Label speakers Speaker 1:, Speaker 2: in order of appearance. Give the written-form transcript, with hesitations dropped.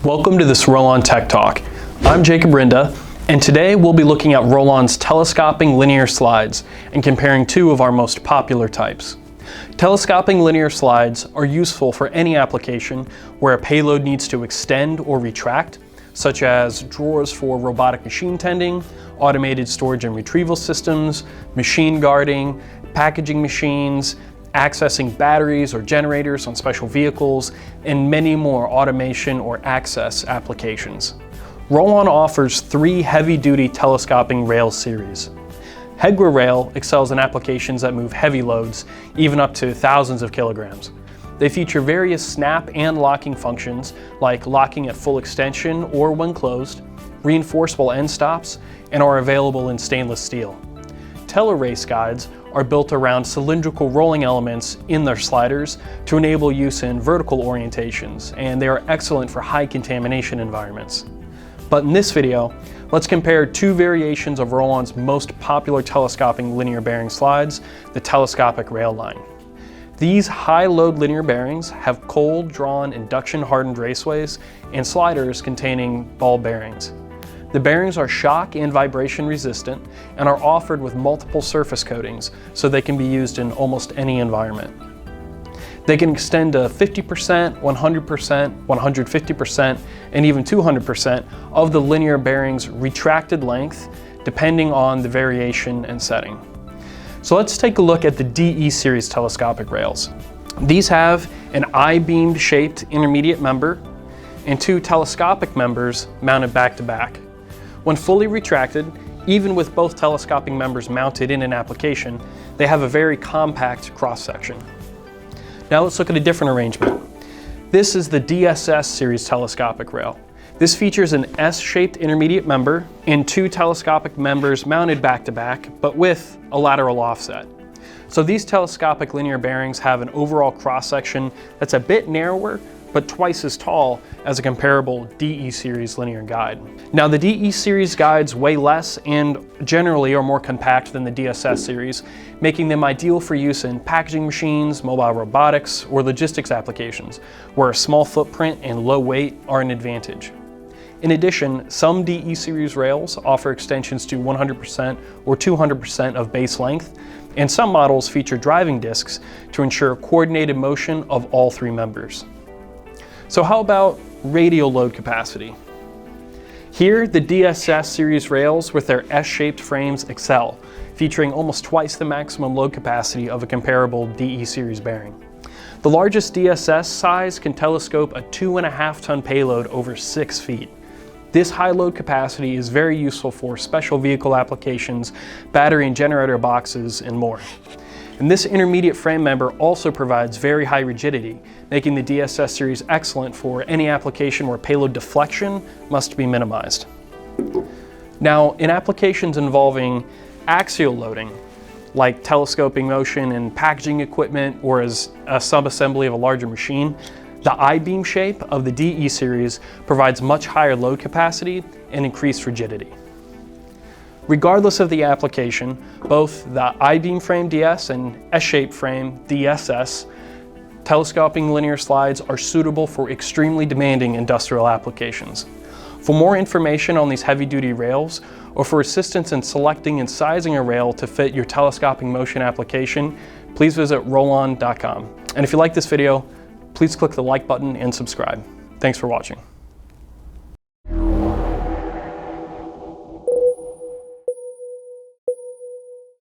Speaker 1: Welcome to this Rollon Tech Talk. I'm Jacob Rinda, and today we'll be looking at Rollon's telescoping linear slides and comparing two of our most popular types. Telescoping linear slides are useful for any application where a payload needs to extend or retract, such as drawers for robotic machine tending, automated storage and retrieval systems, machine guarding, packaging machines, accessing batteries or generators on special vehicles, and many more automation or access applications. Rollon offers three heavy-duty telescoping rail series. Hegra Rail excels in applications that move heavy loads, even up to thousands of kilograms. They feature various snap and locking functions, like locking at full extension or when closed, reinforceable end stops, and are available in stainless steel. Telerace guides are built around cylindrical rolling elements in their sliders to enable use in vertical orientations, and they are excellent for high contamination environments. But in this video, let's compare two variations of Rollon's most popular telescoping linear bearing slides, the Telescopic rail line. These high-load linear bearings have cold-drawn induction-hardened raceways and sliders containing ball bearings. The bearings are shock and vibration resistant and are offered with multiple surface coatings, so they can be used in almost any environment. They can extend to 50%, 100%, 150%, and even 200% of the linear bearing's retracted length, depending on the variation and setting. So let's take a look at the DE series telescopic rails. These have an I-beam shaped intermediate member and two telescopic members mounted back to back. When fully retracted, even with both telescoping members mounted in an application, they have a very compact cross-section. Now let's look at a different arrangement. This is the DSS series telescopic rail. This features an S-shaped intermediate member and two telescopic members mounted back to back, but with a lateral offset. So these telescopic linear bearings have an overall cross-section that's a bit narrower, but twice as tall as a comparable DE series linear guide. Now the DE series guides weigh less and generally are more compact than the DSS series, making them ideal for use in packaging machines, mobile robotics, or logistics applications, where a small footprint and low weight are an advantage. In addition, some DE series rails offer extensions to 100% or 200% of base length, and some models feature driving discs to ensure coordinated motion of all three members. So how about radial load capacity? Here, the DSS series rails with their S-shaped frames excel, featuring almost twice the maximum load capacity of a comparable DE series bearing. The largest DSS size can telescope a 2.5-ton payload over 6 feet. This high load capacity is very useful for special vehicle applications, battery and generator boxes, and more. And this intermediate frame member also provides very high rigidity, making the DSS series excellent for any application where payload deflection must be minimized. Now, in applications involving axial loading, like telescoping motion in packaging equipment or as a sub-assembly of a larger machine, the I-beam shape of the DE series provides much higher load capacity and increased rigidity. Regardless of the application, both the I-beam frame DS and S-shaped frame DSS telescoping linear slides are suitable for extremely demanding industrial applications. For more information on these heavy-duty rails, or for assistance in selecting and sizing a rail to fit your telescoping motion application, please visit rollon.com. And if you like this video, please click the like button and subscribe. Thanks for watching.